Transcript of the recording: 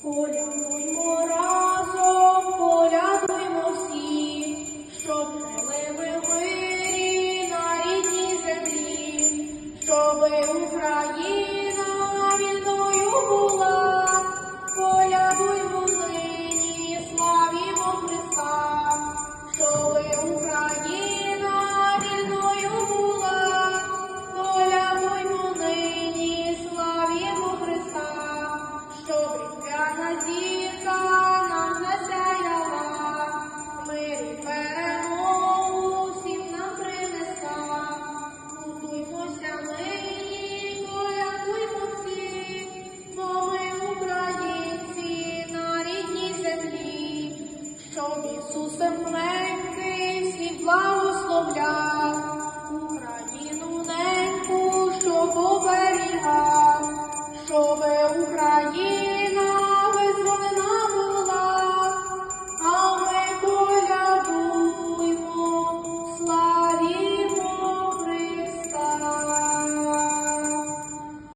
Колядуймо разом, колядуймо всі, щоб жили ми в мирі на рідній землі, щоби Україна вільною була. Колядуймо нині, славімо Христа, щоби Україна вільною була. Колядуймо нині, славімо Христа, щоб різдвяна зірка нам засяяла, мир і перемогу всім нам принесла. Будуймося нині, колядуймо всі, бо ми українці на рідній землі, щоб Ісус миленький всіх благословляв, Україну неньку, щоб оберігав, щоби Україна